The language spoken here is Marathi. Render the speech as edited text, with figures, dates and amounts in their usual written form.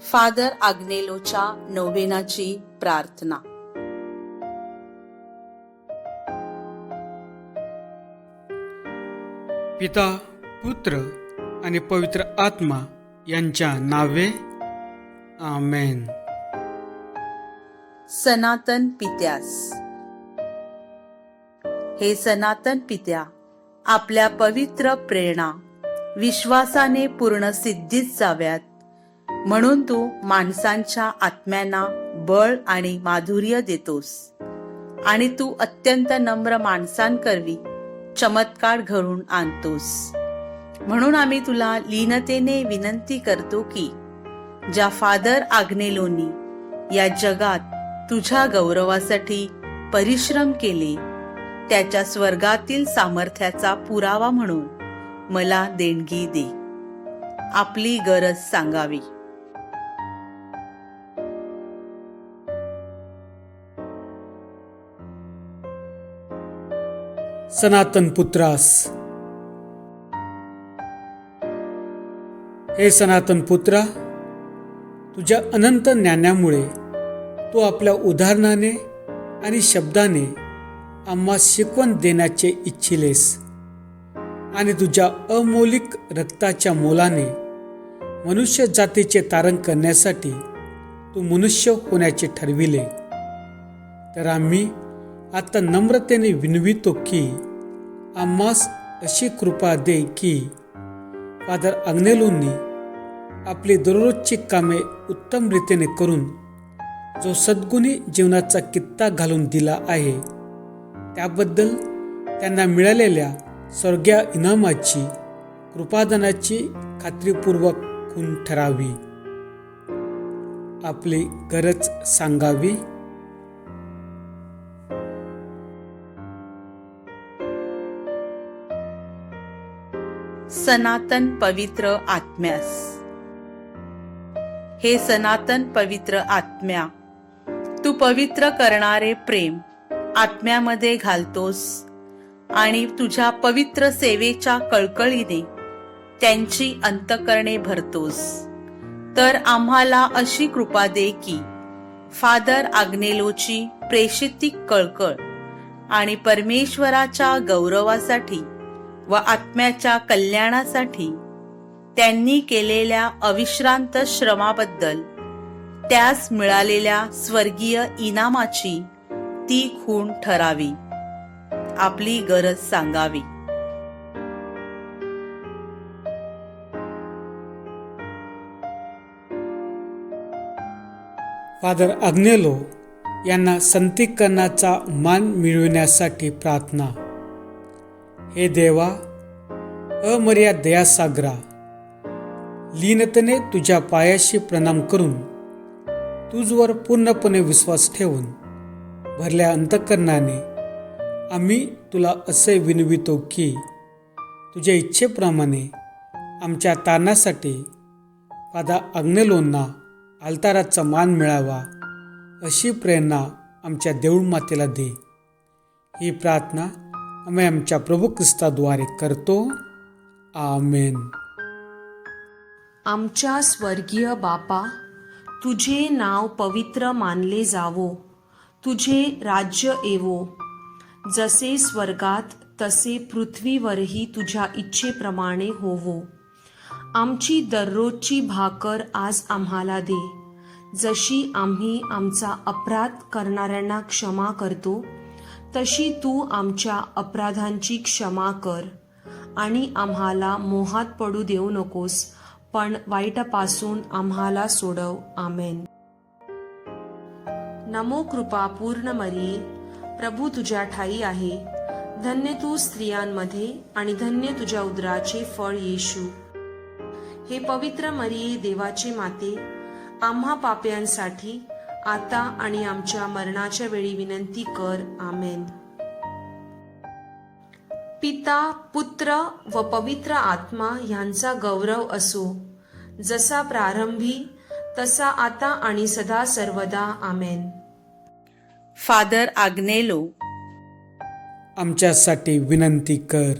फादर आग्नेलोच्या नोवेनाची प्रार्थना. पिता, पुत्र आणि पवित्र आत्मा यांच्या नावे आमेन. सनातन पित्यास. हे सनातन पित्या, आपल्या पवित्र प्रेरणा विश्वासाने पूर्ण सिद्धीत जाव्यात म्हणून तू माणसांच्या आत्म्यांना बळ आणि माधुर्य देतोस आणि तू अत्यंत नम्र माणसांकरवी चमत्कार घडवून आणतोस. म्हणून आम्ही तुला लीनतेने विनंती करतो की ज्या फादर आग्नेलोनी या जगात तुझ्या गौरवासाठी परिश्रम केले, त्याच्या स्वर्गातील सामर्थ्याचा पुरावा म्हणून मला देणगी दे. आपली गरज सांगावी. सनातन पुत्रास. हे सनातन पुत्रा, तुझ्या अनंत ज्ञानामुळे तू आपल्या उदाहरणाने आणि शब्दाने आम्हा शिकवण देण्याचे इच्छिलेस आणि तुझ्या अमौलिक रक्ताच्या मोलाने मनुष्य जातीचे तारण करण्यासाठी तू मनुष्य होण्याचे ठरविले. तर आम्ही आता नम्रतेने विनवितो की आम्हास अशी कृपा दे की फादर आग्नेलोंनी आपली दररोजची कामे उत्तम रीतीने करून जो सद्गुणी जीवनाचा कित्ता घालून दिला आहे, त्याबद्दल त्यांना मिळालेल्या स्वर्गीय इनामाची कृपादानाची खात्रीपूर्वक खूण ठरावी. आपली गरज सांगावी. सनातन पवित्र आत्म्यास. हे सनातन पवित्र आत्म्या, तू पवित्र करणारे प्रेम आत्म्यामध्ये घालतोस आणि तुझ्या पवित्र सेवेच्या कळकळीने त्यांची अंतःकरणे भरतोस. तर आम्हाला अशी कृपा दे की फादर आग्नेलोची प्रेषितिक कळकळ आणि परमेश्वराच्या गौरवासाठी व आत्म्याच्या कल्याणासाठी त्यांनी केलेल्या अविश्रांत श्रमाबद्दल त्यास मिळालेल्या स्वर्गीय इनामाची ती खूण ठरावी. आपली गरज सांगावी. फादर आग्नेलो यांना संतीकरणाचा मान मिळविण्यासाठी प्रार्थना. हे देवा, अमर्याद दयासागरा, लीनतेने तुझ्या पायाशी प्रणाम करून तुझवर पूर्णपणे विश्वास ठेवून भरल्या अंतःकरणाने आम्ही तुला असे विनवितो की तुझ्या इच्छेप्रमाणे आमच्या तारणासाठी फादर आग्नेलोंना अल्ताराचा मान मिळावा अशी प्रेरणा आमच्या देऊळ मातेला दे. ही प्रार्थना आम्ही आमच्या प्रभू ख्रिस्ताद्वारे करतो. आमेन. आमच्या स्वर्गीय बापा, तुझे नाव पवित्र मानले जावो, तुझे राज्य येवो, जसे स्वर्गात तसे पृथ्वीवरही तुझ्या इच्छेप्रमाणे होवो. आमची दररोजची भाकर आज आम्हाला दे, जशी आम्ही आमचा अपराध करणाऱ्यांना क्षमा करतो, तशी तू आमच्या अपराधांची क्षमा कर आणि आम्हाला मोहात पडू देऊ नकोस, पण वाईटापासून आम्हाला सोडव. आमेन. नमो कृपा पूर्ण मरिये, प्रभू तुझ्या ठाई आहे. धन्य तू स्त्रियांमध्ये आणि धन्य तुझ्या उदराचे फळ येशू. हे पवित्र मरिये, देवाची माते, आम्हा पाप्यांसाठी आता आणि आमच्या मरणाच्या वेळी विनंती कर. आमेन. पिता, पुत्र व पवित्र आत्मा यांचा गौरव असो, जसा प्रारंभी तसा आता आणि सदा सर्वदा. आमेन. फादर आग्नेलो, आमच्यासाठी विनंती कर.